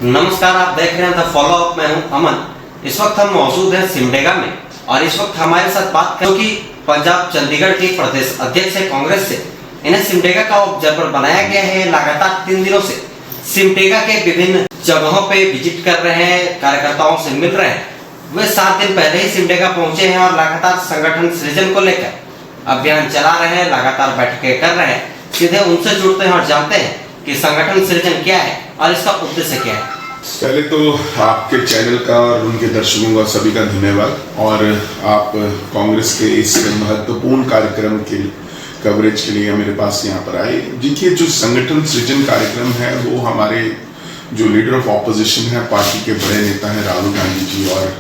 नमस्कार, आप देख रहे हैं द फॉलो अप। मैं हूं अमन। इस वक्त हम मौजूद हैं सिमडेगा में और इस वक्त हमारे साथ बात करें कि पंजाब चंडीगढ़ के प्रदेश अध्यक्ष है कांग्रेस से। इन्हें सिमडेगा का ऑब्जर्वर बनाया गया है। लगातार 3 दिनों से सिमडेगा के विभिन्न जगहों पे विजिट कर रहे हैं, कार्यकर्ताओं से मिल रहे हैं। वे 7 दिन पहले ही सिमडेगा पहुंचे हैं और लगातार संगठन सृजन को लेकर अभियान चला रहे हैं, लगातार बैठकें कर रहे हैं। सीधे उनसे जुड़ते हैं और जानते हैं कि संगठन सृजन क्या है और इसका उद्देश्य क्या है। पहले तो आपके चैनल का और उनके दर्शकों का सभी का धन्यवाद, और आप कांग्रेस के इस महत्वपूर्ण कार्यक्रम के कवरेज के लिए मेरे पास यहाँ पर आए। देखिए, जो संगठन सृजन कार्यक्रम है वो हमारे जो लीडर ऑफ ऑपोजिशन है, पार्टी के बड़े नेता हैं राहुल गांधी जी और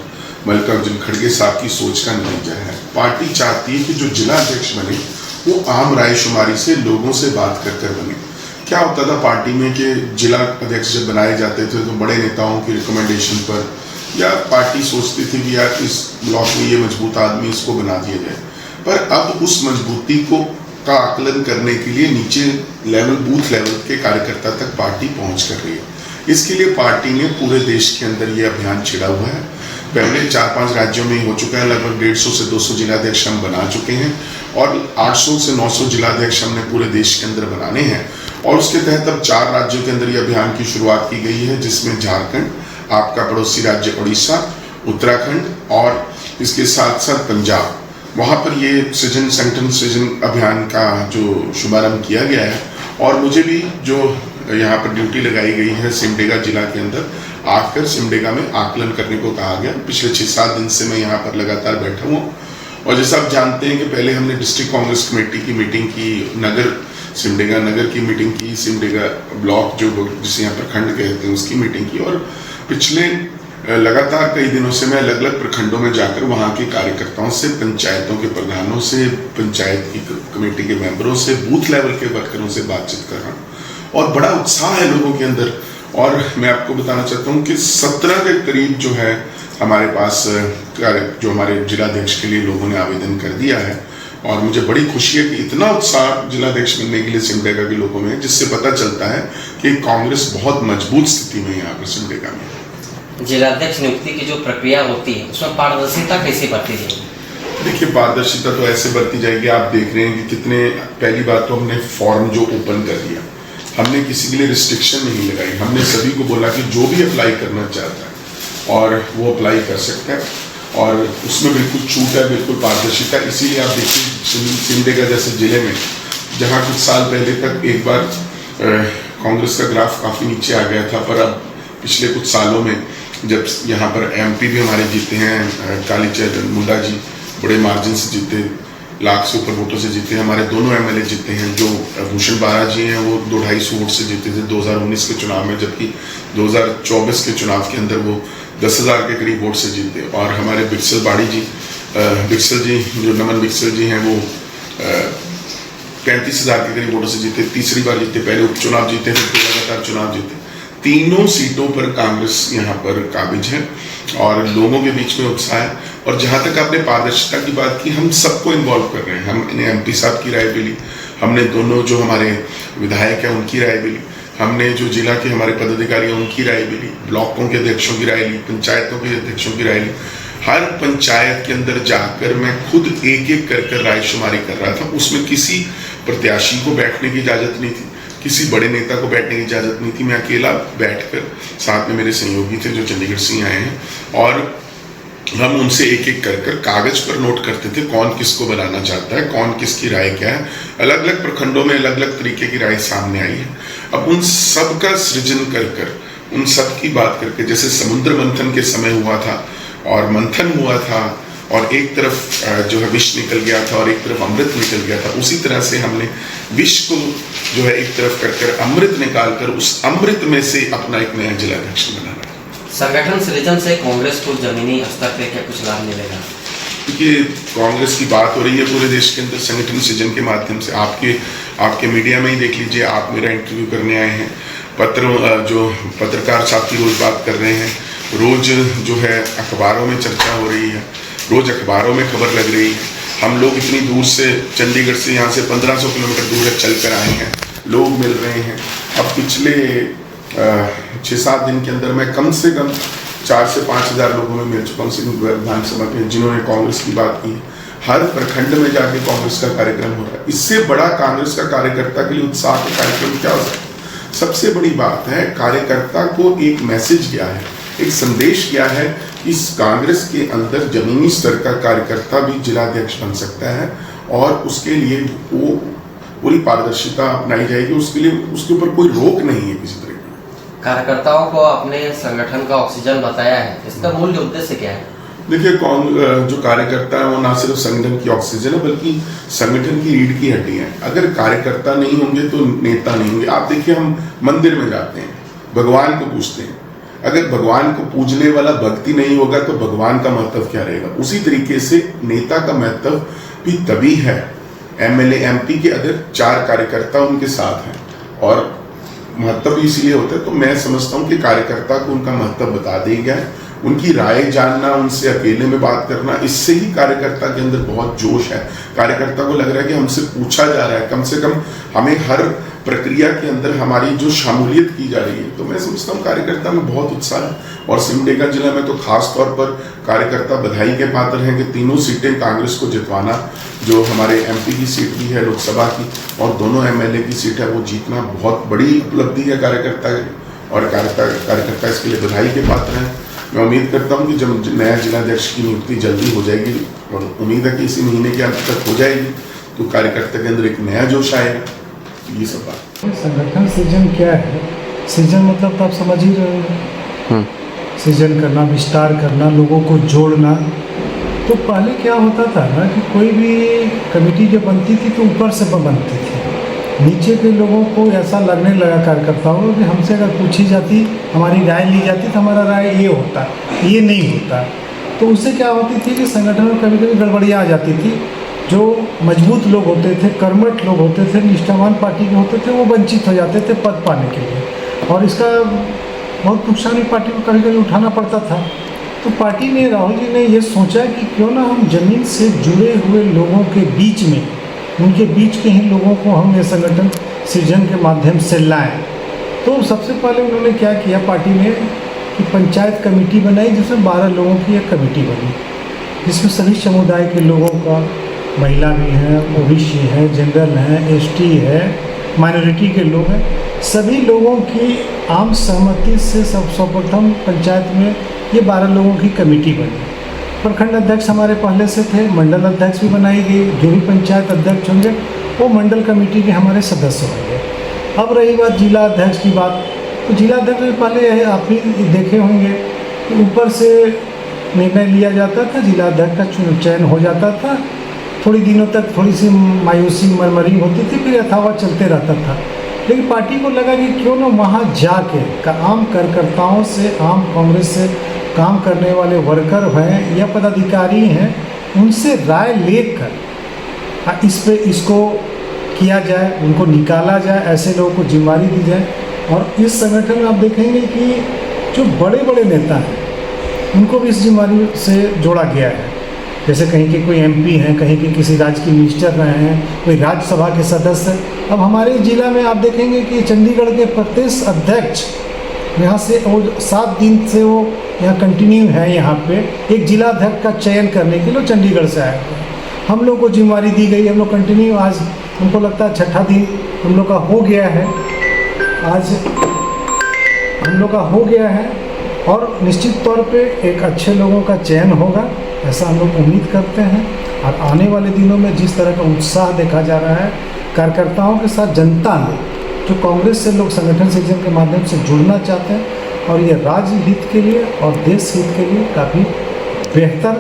मल्लिकार्जुन खड़गे साहब की सोच का नतीजा है। पार्टी चाहती है कि जो जिला अध्यक्ष बने वो आम रायशुमारी से लोगों से बात कर बने। क्या होता था पार्टी में कि जिला अध्यक्ष जब बनाए जाते थे तो बड़े नेताओं की रिकमेंडेशन पर या पार्टी सोचती थी कि यार इस ब्लॉक में ये मजबूत आदमी, इसको बना दिया जाए। पर अब उस मजबूती का आकलन करने के लिए नीचे लेवल, बूथ लेवल के कार्यकर्ता तक पार्टी पहुंच कर रही है। इसके लिए पार्टी ने पूरे देश के अंदर ये अभियान छिड़ा हुआ है। पहले 4-5 राज्यों में ही हो चुका है। लगभग 150 से 200 जिलाध्यक्ष हम बना चुके हैं और 800 से 900 जिलाध्यक्ष हमने पूरे देश के अंदर बनाने हैं। और उसके तहत अब 4 राज्यों के अंदर ये अभियान की शुरुआत की गई है, जिसमें झारखंड, आपका पड़ोसी राज्य उड़ीसा, उत्तराखंड और इसके साथ साथ पंजाब, वहाँ पर ये संगठन सृजन अभियान का जो शुभारंभ किया गया है। और मुझे भी जो यहाँ पर ड्यूटी लगाई गई है सिमडेगा जिला के अंदर, आकर सिमडेगा में आकलन करने को कहा गया। पिछले 6-7 दिन से मैं यहाँ पर लगातार बैठा हूँ। और जैसा आप जानते हैं कि पहले हमने डिस्ट्रिक्ट कांग्रेस कमेटी की मीटिंग की, सिमडेगा नगर की मीटिंग की, सिमडेगा ब्लॉक जो जिसे यहाँ प्रखंड कहते हैं उसकी मीटिंग की, और पिछले लगातार कई दिनों से मैं अलग अलग प्रखंडों में जाकर वहाँ के कार्यकर्ताओं से, पंचायतों के प्रधानों से, पंचायत की कमेटी के मेंबरों से, बूथ लेवल के वर्करों से बातचीत कर रहा हूँ। और बड़ा उत्साह है लोगों के अंदर। और मैं आपको बताना चाहता हूँ कि 17 के करीब जो है हमारे पास जो हमारे जिलाध्यक्ष के लिए लोगों ने आवेदन कर दिया है। और मुझे बड़ी खुशी है कि इतना उत्साह जिलाध्यक्ष बनने के लिए सिमडेगा के लोगों में है, जिससे पता चलता है कि कांग्रेस बहुत मजबूत स्थिति में यहाँ पर सिमडेगा में। जिलाध्यक्ष नियुक्ति की जो प्रक्रिया होती है उसमें पारदर्शिता कैसे बरती जाएगी? देखिए, पारदर्शिता तो ऐसे बरती जाएगी, आप देख रहे हैं कि कितने, पहली बात तो हमने फॉर्म जो ओपन कर दिया, हमने किसी के लिए रिस्ट्रिक्शन नहीं लगाई। हमने सभी को बोला कि जो भी अप्लाई करना चाहता है और वो अप्लाई कर सकता है, और उसमें बिल्कुल छूट है, बिल्कुल पारदर्शिता। इसीलिए आप देखिए सिमडेगा जैसे जिले में, जहाँ कुछ साल पहले तक एक बार कांग्रेस का ग्राफ काफ़ी नीचे आ गया था, पर अब पिछले कुछ सालों में जब यहाँ पर एमपी भी हमारे जीते हैं, कालीचरण मुंडा जी बड़े मार्जिन से जीते, लाख से ऊपर वोटों से जीते हैं। हमारे दोनों एमएलए जीते हैं। जो भूषण बारा जी हैं वो 200-250 वोट से जीते थे 2019 के चुनाव में, जबकि 2024 के चुनाव के अंदर वो 10,000 के करीब वोट से जीते। और हमारे बिक्सल जी जो नमन बिक्सल जी हैं वो 35,000 के करीब वोटों से जीते, तीसरी बार जीते। पहले उपचुनाव जीते, फिर लगातार चुनाव जीते। तीनों सीटों पर कांग्रेस यहाँ पर काबिज है और लोगों के बीच में उत्साह है। और जहाँ तक आपने पारदर्शिता की बात की, हम सबको इन्वॉल्व कर रहे हैं। हमने एमपी साहब की राय भी ली, हमने दोनों जो हमारे विधायक हैं उनकी राय भी ली, हमने जो जिला के हमारे पदाधिकारी हैं उनकी राय भी ली, ब्लॉकों के अध्यक्षों की राय ली, पंचायतों के अध्यक्षों की राय ली। हर पंचायत के अंदर जाकर मैं खुद एक-एक कर रायशुमारी कर रहा था। उसमें किसी प्रत्याशी को बैठने की इजाज़त नहीं थी, किसी बड़े नेता को बैठने की इजाज़त नहीं थी। मैं अकेला बैठकर, साथ में मेरे सहयोगी थे जो चंडीगढ़ से ही आए हैं, और हम उनसे एक-एक कर कागज पर नोट करते थे कौन किसको बनाना चाहता है, कौन किसकी राय क्या है। अलग अलग प्रखंडों में अलग अलग तरीके की राय सामने आई है। अब उन सब का सृजन कर उन सब की बात करके, जैसे समुद्र मंथन के समय हुआ था और मंथन हुआ था और एक तरफ जो है विष निकल गया था और एक तरफ अमृत निकल गया था, उसी तरह से हमने विष को जो है एक तरफ कर अमृत निकाल कर उस अमृत में से अपना एक नया जिलाध्यक्ष बनाना। संगठन सृजन से कांग्रेस को जमीनी स्तर पे क्या कुछ लाभ मिलेगा? देखिए, कांग्रेस की बात हो रही है पूरे देश के अंदर संगठन सृजन के माध्यम से। आपके मीडिया में ही देख लीजिए, आप मेरा इंटरव्यू करने आए हैं, जो पत्रकार साहब की रोज बात कर रहे हैं, रोज जो है अखबारों में चर्चा हो रही है, रोज अखबारों में खबर लग रही है। हम लोग इतनी दूर से, चंडीगढ़ से, यहाँ से 1500 किलोमीटर दूर चल कर आए हैं, लोग मिल रहे हैं। अब पिछले 6-7 दिन के अंदर मैं कम से कम 4 से 5 हज़ार लोगों में मिल चुका हूँ सिंध विधानसभा में, जिन्होंने कांग्रेस की बात की। हर प्रखंड में जाके कांग्रेस का कार्यक्रम हो रहा है। इससे बड़ा कांग्रेस का कार्यकर्ता के लिए उत्साह का कार्यक्रम क्या हो सकता है? सबसे बड़ी बात है, कार्यकर्ता को एक मैसेज क्या है, एक संदेश क्या है कि इस कांग्रेस के अंदर जमीनी स्तर का कार्यकर्ता भी जिलाध्यक्ष बन सकता है और उसके लिए वो पूरी पारदर्शिता अपनाई जाएगी। उसके लिए उसके ऊपर कोई रोक नहीं है किसी तरह की। कार्यकर्ताओं को अपने संगठन का ऑक्सीजन बताया है, इसका मूल उद्देश्य क्या है? देखिए, जो कार्यकर्ता है वो ना सिर्फ संगठन की ऑक्सीजन है बल्कि संगठन की रीढ़ की हड्डी है। अगर कार्यकर्ता नहीं होंगे तो नेता नहीं होंगे। आप देखिए, हम मंदिर में जाते हैं, भगवान को पूजते हैं, अगर भगवान को पूजने वाला भक्ति नहीं होगा तो भगवान का महत्व क्या रहेगा? उसी तरीके से नेता का महत्व भी तभी है, एमएलए एमपी के अगर 4 कार्यकर्ता उनके साथ हैं, और महत्व भी इसलिए होता है। तो मैं समझता हूँ कि कार्यकर्ता को उनका महत्व बता दिया गया है। उनकी राय जानना, उनसे अकेले में बात करना, इससे ही कार्यकर्ता के अंदर बहुत जोश है। कार्यकर्ता को लग रहा है कि हमसे पूछा जा रहा है, कम से कम हमें हर प्रक्रिया के अंदर हमारी जो शामूलियत की जा रही है। तो मैं समझता हूँ कार्यकर्ता में बहुत उत्साह है। और सिमडेगा जिला में तो खास तौर पर कार्यकर्ता बधाई के पात्र हैं कि 3 सीटें कांग्रेस को जितवाना, जो हमारे एमपी की सीट भी है लोकसभा की, और दोनों एमएलए की सीट है, वो जीतना बहुत बड़ी उपलब्धि है कार्यकर्ता की, और कार्यकर्ता इसके लिए बधाई के पात्र हैं। मैं उम्मीद करता हूं कि जब नया जिलाध्यक्ष की नियुक्ति जल्दी हो जाएगी, और उम्मीद है कि इसी महीने के अंत तक हो जाएगी, तो कार्यकर्ता के अंदर एक नया जोश आएगा। ये सब बात। संगठन सृजन क्या है? सृजन मतलब तो आप समझ ही रहे हो, सृजन करना, विस्तार करना, लोगों को जोड़ना। तो पहले क्या होता था ना कि कोई भी कमेटी जब बनती थी तो ऊपर से बनती थी, नीचे के लोगों को ऐसा लगने लगा कार्यकर्ताओं कि हमसे अगर पूछी जाती, हमारी राय ली जाती तो हमारा राय ये होता, ये नहीं होता। तो उससे क्या होती थी कि संगठन में कभी कभी गड़बड़ियाँ आ जाती थी। जो मजबूत लोग होते थे, कर्मठ लोग होते थे, निष्ठावान पार्टी के होते थे, वो वंचित हो जाते थे पद पाने के लिए, और इसका बहुत नुकसान भी पार्टी को कभी कभी उठाना पड़ता था। तो पार्टी ने, राहुल जी ने ये सोचा कि क्यों ना हम जमीन से जुड़े हुए लोगों के बीच में, उनके बीच के ही लोगों को हम ये संगठन सृजन के माध्यम से लाएं। तो सबसे पहले उन्होंने क्या किया पार्टी ने कि पंचायत कमेटी बनाई, जिसमें 12 लोगों की एक कमेटी बनी, जिसमें सभी समुदाय के लोगों का, महिला भी हैं, ओबीसी है, जनरल हैं, एसटी है, माइनॉरिटी के लोग हैं, सभी लोगों की आम सहमति से सर्वप्रथम पंचायत में ये 12 लोगों की कमेटी बनी। प्रखंड अध्यक्ष हमारे पहले से थे, मंडल अध्यक्ष भी बनाई गई, जो भी पंचायत अध्यक्ष होंगे वो मंडल कमेटी के हमारे सदस्य होंगे। अब रही बात जिला अध्यक्ष की बात, तो जिला अध्यक्ष में पहले आप भी देखे होंगे कि ऊपर से निर्णय लिया जाता था, जिला अध्यक्ष का चयन हो जाता था, थोड़ी दिनों तक थोड़ी सी मायूसी मरमरी होती थी, फिर यथावत चलते रहता था। लेकिन पार्टी को लगा कि क्यों ना वहाँ जाके आम कार्यकर्ताओं से, आम कांग्रेस से काम करने वाले वर्कर हैं या पदाधिकारी हैं, उनसे राय लेकर इसको किया जाए, उनको निकाला जाए, ऐसे लोगों को जिम्मेदारी दी जाए। और इस संगठन में आप देखेंगे कि जो बड़े बड़े नेता हैं उनको भी इस जिम्मेदारी से जोड़ा गया है। जैसे कहीं के कोई एमपी हैं, कहीं के किसी राज्य के मिनिस्टर रहे हैं, कोई राज्यसभा के सदस्य। अब हमारे जिला में आप देखेंगे कि चंडीगढ़ के प्रदेश अध्यक्ष यहाँ से, वो 7 दिन से वो यहाँ कंटिन्यू है, यहाँ पे एक जिला अध्यक्ष का चयन करने के लिए चंडीगढ़ से आए हुए। हम लोग को जिम्मेदारी दी गई, हम लोग कंटिन्यू, आज हमको लगता है 6ठा दिन हम लोग का हो गया है, आज हम लोग का हो गया है, और निश्चित तौर पे एक अच्छे लोगों का चयन होगा, ऐसा हम लोग उम्मीद करते हैं। और आने वाले दिनों में जिस तरह का उत्साह देखा जा रहा है कार्यकर्ताओं के साथ, जनता में जो कांग्रेस से लोग संगठन सृजन के माध्यम से जुड़ना चाहते हैं, और ये राज्य हित के लिए और देश हित के लिए काफ़ी बेहतर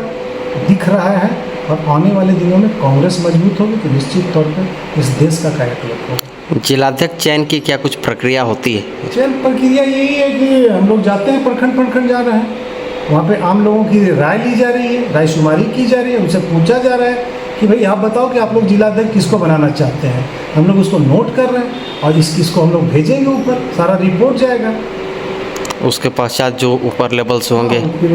दिख रहा है। और आने वाले दिनों में कांग्रेस मजबूत होगी तो निश्चित तौर पर इस देश का कायाकल्प होगा। जिलाध्यक्ष चयन की क्या कुछ प्रक्रिया होती है? चयन प्रक्रिया यही है कि हम लोग जाते हैं, प्रखंड जा रहे हैं, वहाँ पे आम लोगों की राय ली जा रही है, रायशुमारी की जा रही है, उनसे पूछा जा रहा है कि भाई आप बताओ कि आप लोग जिलाध्यक्ष किसको बनाना चाहते हैं। हम लोग उसको नोट कर रहे हैं और इसको हम लोग भेजेंगे ऊपर, सारा रिपोर्ट जाएगा। उसके पश्चात जो ऊपर लेवल से होंगे, फिर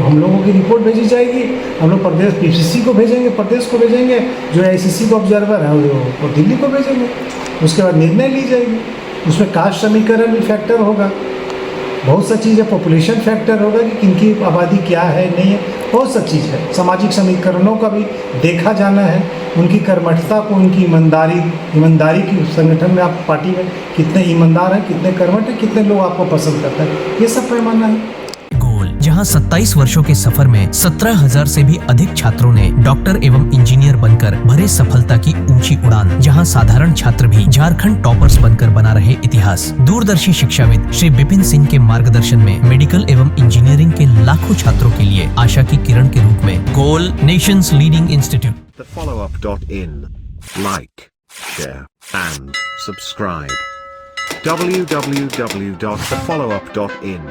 हम लोगों की रिपोर्ट भेजी जाएगी, हम लोग प्रदेश पीसीसी को भेजेंगे, प्रदेश को भेजेंगे, जो आईसीसी को ऑब्जर्वर है वो दिल्ली को भेजेंगे, उसके बाद निर्णय ली जाएगी। उसमें कास्ट समीकरण भी फैक्टर होगा, बहुत सा चीज़ है, पॉपुलेशन फैक्टर होगा कि किनकी आबादी क्या है नहीं है, बहुत सा चीज़ है। सामाजिक समीकरणों का भी देखा जाना है, उनकी कर्मठता को, उनकी ईमानदारी की संगठन में आप पार्टी में कितने ईमानदार हैं, कितने कर्मठ हैं, कितने लोग आपको पसंद करते हैं, ये सब पैमाना है। गोल, जहां 27 वर्षों के सफर में 17,000 से भी अधिक छात्रों ने डॉक्टर एवं इंजीनियर बनकर भरे सफलता की ऊंची उड़ान, जहां साधारण छात्र भी झारखंड टॉपर्स बनकर बना रहे इतिहास। दूरदर्शी शिक्षाविद श्री विपिन सिंह के मार्गदर्शन में मेडिकल एवं इंजीनियरिंग के लाखों छात्रों के लिए आशा की किरण के रूप में गोल, nation's leading institute. thefollowup.in. Like, share, and subscribe. www.thefollowup.in